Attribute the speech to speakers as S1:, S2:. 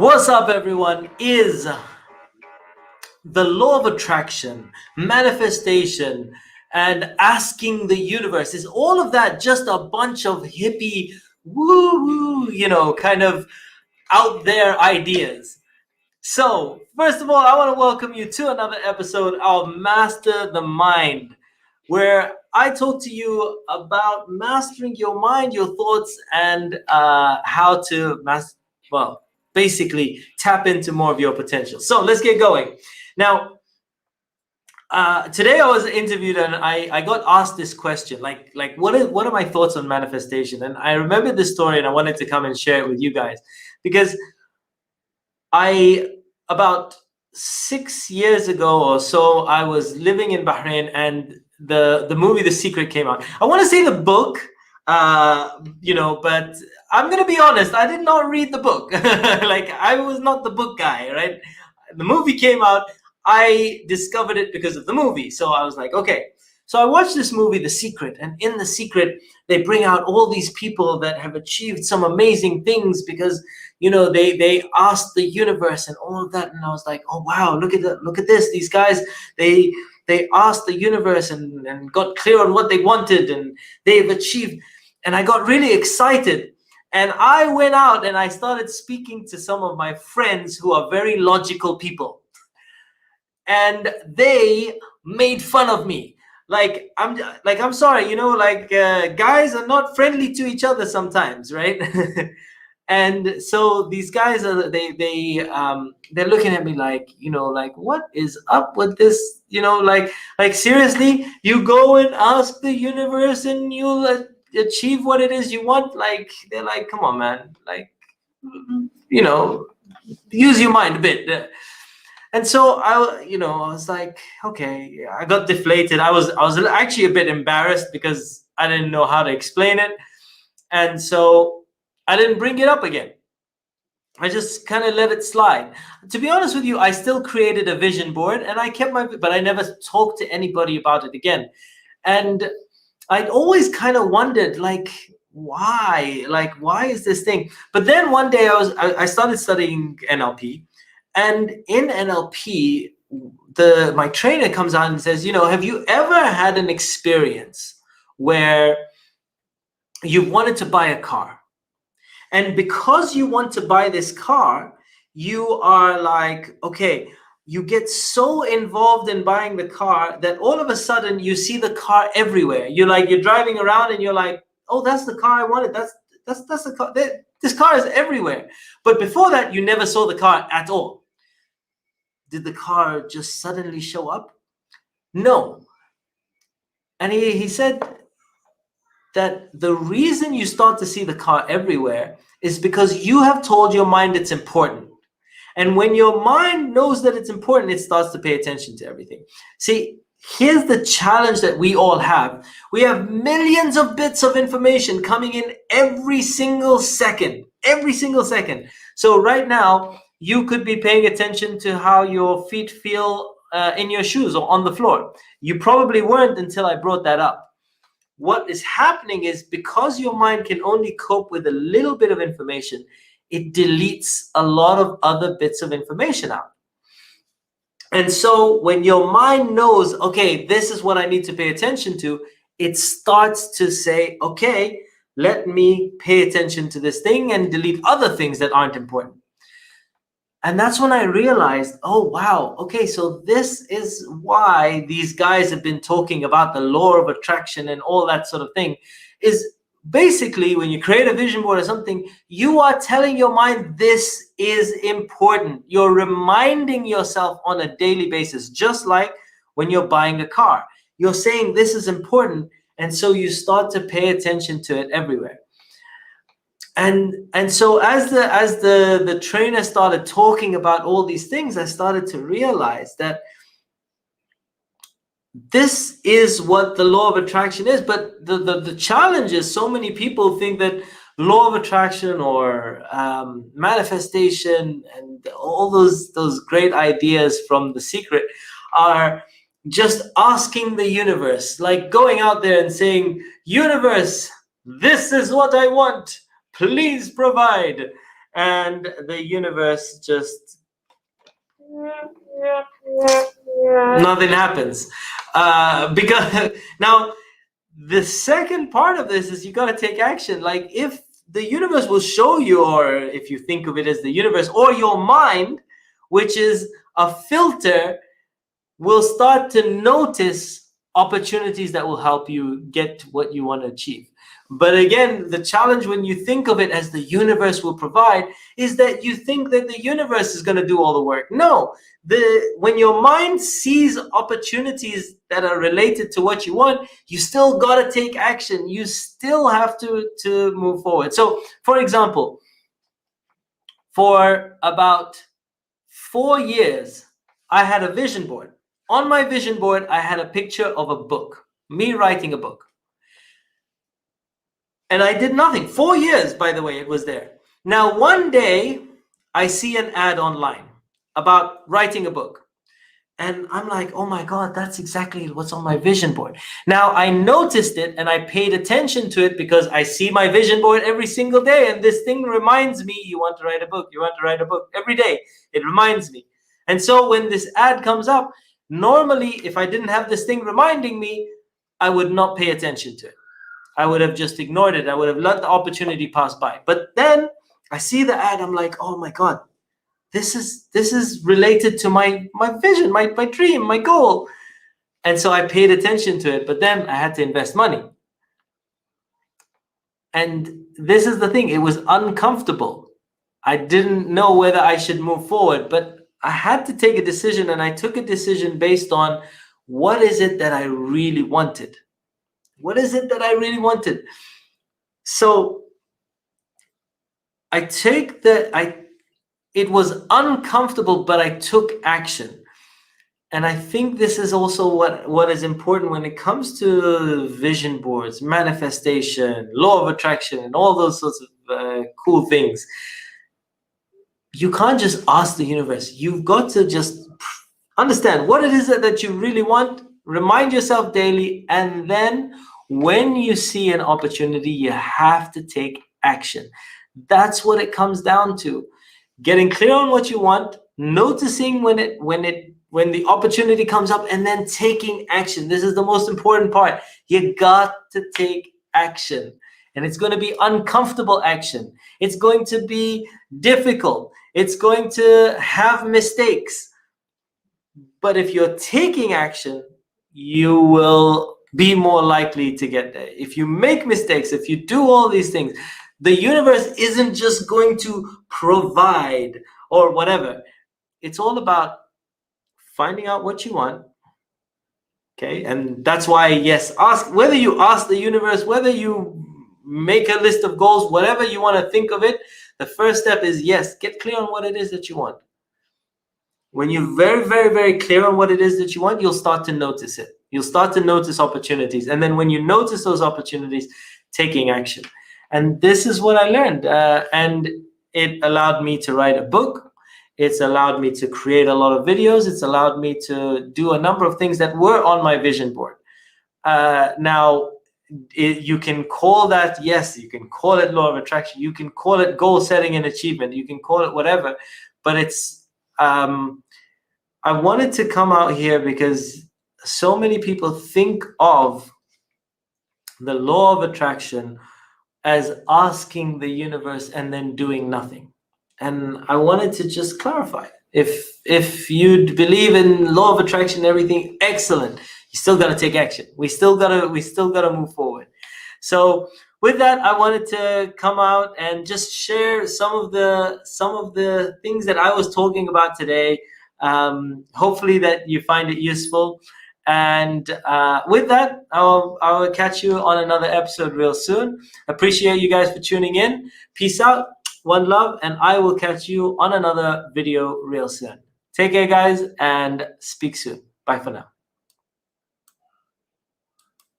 S1: What's up, everyone? Is the law of attraction, manifestation, and asking the universe, is all of that just a bunch of hippie, woo woo, kind of out there ideas? So, first of all, I want to welcome you to another episode of Master the Mind, where I talk to you about mastering your mind, your thoughts, and how to basically tap into more of your potential. So let's get going. Now, today I was interviewed and I got asked this question, like what are my thoughts on manifestation? And I remember this story and I wanted to come and share it with you guys because about 6 years ago or so, I was living in Bahrain and the movie The Secret came out. I want to say the book, but I'm gonna be honest, I did not read the book. Like, I was not the book guy, right? The movie came out, I discovered it because of the movie. So I was like, okay. So I watched this movie, The Secret, and in The Secret, they bring out all these people that have achieved some amazing things because they asked the universe and all of that. And I was like, oh wow, look at this. These guys, they asked the universe and got clear on what they wanted, and they've achieved. And I got really excited. And I went out and I started speaking to some of my friends who are very logical people. And they made fun of me. I'm sorry, guys are not friendly to each other sometimes, right? And so these guys they're looking at me like what is up with this? Like seriously, you go and ask the universe and you'll achieve what it is you want? Like, they're like, come on, man, like, you know, use your mind a bit. And so I was like, okay, I got deflated. I was actually a bit embarrassed because I didn't know how to explain it, and so I didn't bring it up again. I just kind of let it slide. To be honest with you, I still created a vision board and I kept but I never talked to anybody about it again. And I'd always kind of wondered, why is this thing? But then one day I started studying NLP, and in NLP, my trainer comes out and says, have you ever had an experience where you wanted to buy a car, and because you want to buy this car, you are like, okay, you get so involved in buying the car that all of a sudden you see the car everywhere. You're driving around and you're like, oh, that's the car I wanted. That's the car. This car is everywhere. But before that, you never saw the car at all. Did the car just suddenly show up? No. And he said that the reason you start to see the car everywhere is because you have told your mind it's important. And when your mind knows that it's important, it starts to pay attention to everything. See, here's the challenge that we all have. We have millions of bits of information coming in every single second. Every single second. So right now, you could be paying attention to how your feet feel in your shoes or on the floor. You probably weren't until I brought that up. What is happening is, because your mind can only cope with a little bit of information, it deletes a lot of other bits of information out. And so when your mind knows, okay, this is what I need to pay attention to, it starts to say, okay, let me pay attention to this thing and delete other things that aren't important. And that's when I realized, oh, wow, okay, so this is why these guys have been talking about the law of attraction and all that sort of thing. Is basically, when you create a vision board or something, you are telling your mind this is important. You're reminding yourself on a daily basis, just like when you're buying a car. You're saying this is important, and so you start to pay attention to it everywhere. And so as the trainer started talking about all these things, I started to realize that this is what the law of attraction is. But the challenge is, so many people think that law of attraction or manifestation and all those great ideas from The Secret are just asking the universe, like going out there and saying, universe, this is what I want, please provide. and the universe just nothing happens. Because now the second part of this is you got to take action. Like if the universe will show you, or if you think of it as the universe or your mind, which is a filter, will start to notice opportunities that will help you get to what you want to achieve. But again, the challenge when you think of it as the universe will provide is that you think that the universe is going to do all the work. No, when your mind sees opportunities that are related to what you want, you still got to take action. You still have to move forward. So, for example, for about 4 years, I had a vision board. On my vision board, I had a picture of a book, me writing a book. And I did nothing. 4 years, by the way, it was there. Now, one day, I see an ad online about writing a book. And I'm like, oh my God, that's exactly what's on my vision board. Now, I noticed it and I paid attention to it because I see my vision board every single day. And this thing reminds me, you want to write a book, you want to write a book. Every day, it reminds me. And so when this ad comes up, normally, if I didn't have this thing reminding me, I would not pay attention to it. I would have just ignored it. I would have let the opportunity pass by. But then I see the ad, I'm like, oh my God, this is related to my vision, my dream, my goal. And so I paid attention to it, but then I had to invest money. And this is the thing, it was uncomfortable. I didn't know whether I should move forward, but I had to take a decision, and I took a decision based on what is it that I really wanted? What is it that I really wanted? So it was uncomfortable, but I took action. And I think this is also what is important when it comes to vision boards, manifestation, law of attraction, and all those sorts of cool things. You can't just ask the universe. You've got to just understand what it is that you really want, remind yourself daily, and then when you see an opportunity, you have to take action. That's what it comes down to. Getting clear on what you want, noticing when the opportunity comes up, and then taking action. This is the most important part. You got to take action. And it's going to be uncomfortable action. It's going to be difficult. It's going to have mistakes. But if you're taking action, you will be more likely to get there. If you make mistakes, if you do all these things, the universe isn't just going to provide or whatever. It's all about finding out what you want. Okay, and that's why, yes, whether you ask the universe, whether you make a list of goals, whatever you want to think of it, the first step is, yes, get clear on what it is that you want. When you're very, very, very clear on what it is that you want, you'll start to notice it. You'll start to notice opportunities. And then when you notice those opportunities, taking action. And this is what I learned. And it allowed me to write a book. It's allowed me to create a lot of videos. It's allowed me to do a number of things that were on my vision board. Now, you can call that, yes, you can call it law of attraction. You can call it goal setting and achievement. You can call it whatever. But it's, I wanted to come out here because so many people think of the law of attraction as asking the universe and then doing nothing. And I wanted to just clarify. If you believe in law of attraction and everything, excellent. You still got to take action. We still got to move forward. So with that, I wanted to come out and just share some of the things that I was talking about today. Hopefully that you find it useful. And with that, I will catch you on another episode real soon. Appreciate you guys for tuning in. Peace out, one love, and I will catch you on another video real soon. Take care, guys, and speak soon. Bye for now.